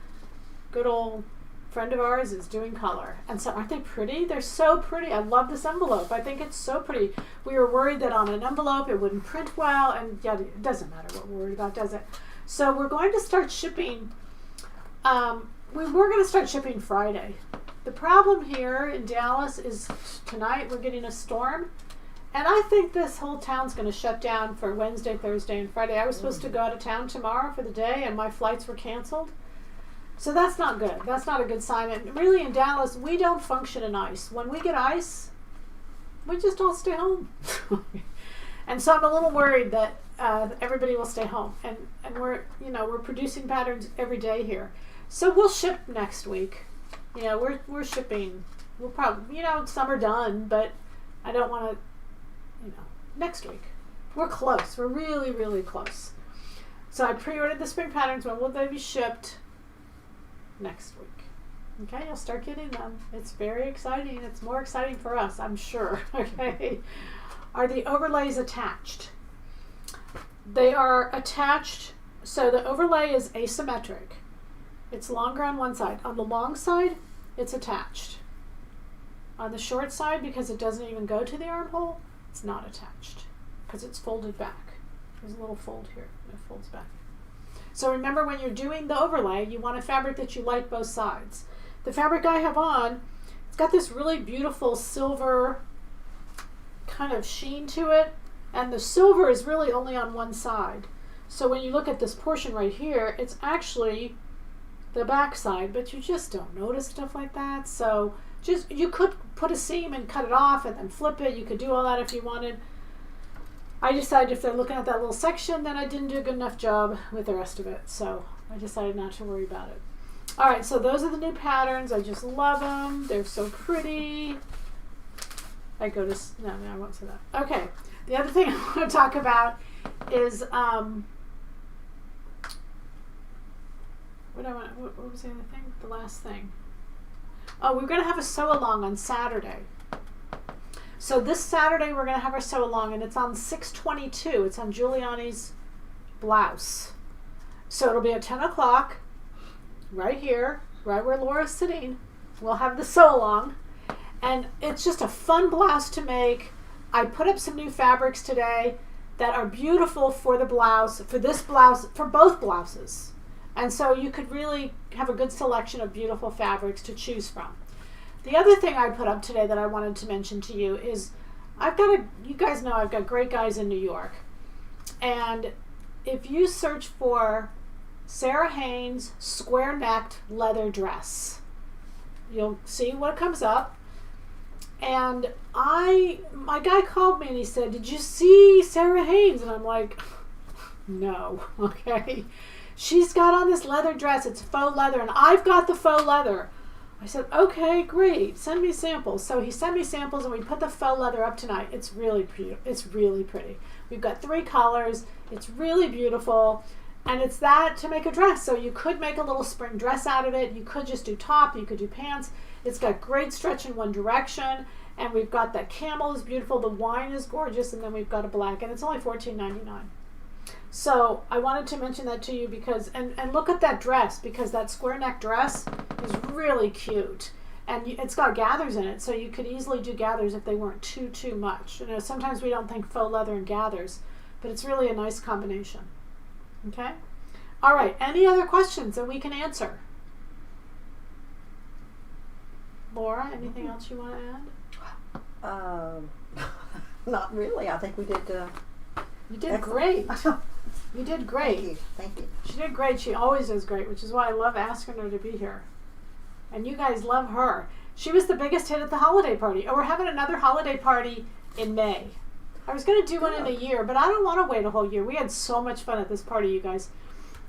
good old friend of ours is doing color. And so aren't they pretty? They're so pretty. I love this envelope. I think it's so pretty. We were worried that on an envelope it wouldn't print well, and yeah, it doesn't matter what we're worried about, does it? So we're going to start shipping. We were going to start shipping Friday. The problem here in Dallas is tonight we're getting a storm, and I think this whole town's going to shut down for Wednesday, Thursday, and Friday. I was supposed to go out of town tomorrow for the day, and my flights were canceled. So that's not good. That's not a good sign. And really in Dallas, we don't function in ice. When we get ice, we just all stay home. And so I'm a little worried that everybody will stay home. And we're producing patterns every day here. So we'll ship next week. We're shipping. We'll probably, some are done, but I don't want to, next week. We're close. We're really, really close. So I pre-ordered the spring patterns. When will they be shipped? Next week. Okay, you'll start getting them. It's very exciting. It's more exciting for us, I'm sure. Okay. Are the overlays attached? They are attached. So the overlay is asymmetric. It's longer on one side. On the long side, it's attached. On the short side, because it doesn't even go to the armhole, it's not attached because it's folded back. There's a little fold here. It folds back. So remember, when you're doing the overlay, you want a fabric that you like both sides. The fabric I have on, it's got this really beautiful silver kind of sheen to it, and the silver is really only on one side. So when you look at this portion right here, it's actually the back side, but you just don't notice stuff like that. So just, you could put a seam and cut it off and then flip it. You could do all that if you wanted. I decided if they're looking at that little section, then I didn't do a good enough job with the rest of it. So I decided not to worry about it. All right, so those are the new patterns. I just love them. They're so pretty. I go to, no, I won't say that. Okay, the other thing I want to talk about is, what was the other thing? The last thing. Oh, we're going to have a sew-along on Saturday. So this Saturday we're going to have our sew-along, and it's on 6/22. It's on Giuliani's Blouse. So it'll be at 10 o'clock, right here, right where Laura's sitting. We'll have the sew-along. And it's just a fun blouse to make. I put up some new fabrics today that are beautiful for the blouse, for this blouse, for both blouses. And so you could really have a good selection of beautiful fabrics to choose from. The other thing I put up today that I wanted to mention to you is you guys know I've got great guys in New York. And if you search for Sarah Haines square-necked leather dress, you'll see what comes up. And my guy called me and he said, "Did you see Sarah Haines?" And I'm like, no, okay. She's got on this leather dress. It's faux leather, and I've got the faux leather. I said, okay, great. Send me samples. So he sent me samples, and we put the faux leather up tonight. It's really pretty. It's really pretty. We've got 3 colors. It's really beautiful. And it's that to make a dress. So you could make a little spring dress out of it. You could just do top. You could do pants. It's got great stretch in one direction. And we've got that camel is beautiful. The wine is gorgeous. And then we've got a black. And it's only $14.99. So I wanted to mention that to you because, and look at that dress, because that square neck dress is really cute. And it's got gathers in it. So you could easily do gathers if they weren't too much. You know, sometimes we don't think faux leather and gathers, but it's really a nice combination. Okay? All right. Any other questions that we can answer? Laura, anything else you want to add? Not really. I think we did. You did great. You did great. Thank you. Thank you. She did great. She always does great, which is why I love asking her to be here. And you guys love her. She was the biggest hit at the holiday party. Oh, we're having another holiday party in May. I was going to do one in a year, but I don't want to wait a whole year. We had so much fun at this party, you guys.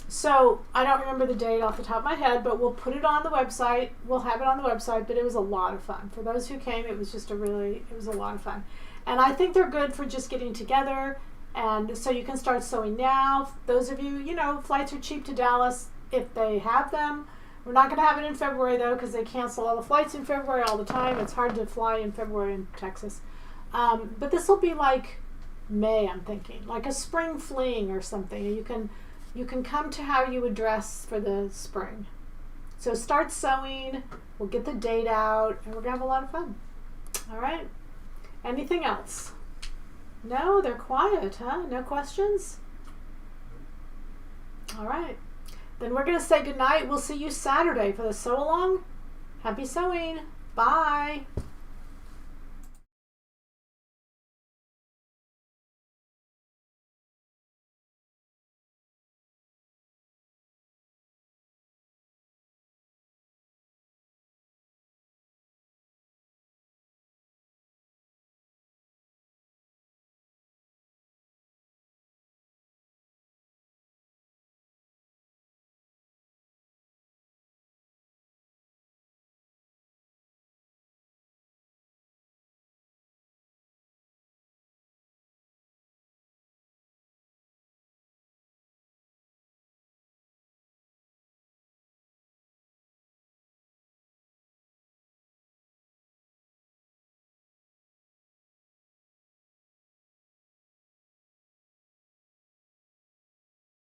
So I don't remember the date off the top of my head, but we'll put it on the website. We'll have it on the website, but it was a lot of fun. For those who came, it was just it was a lot of fun. And I think they're good for just getting together. And so you can start sewing now. Those of you, flights are cheap to Dallas if they have them. We're not going to have it in February, though, because they cancel all the flights in February all the time. It's hard to fly in February in Texas. But this will be like May, I'm thinking, like a spring fling or something. You can come to how you would dress for the spring. So start sewing. We'll get the date out, and we're going to have a lot of fun. All right? Anything else? No, they're quiet, huh? No questions? All right. Then we're going to say goodnight. We'll see you Saturday for the sew-along. Happy sewing. Bye.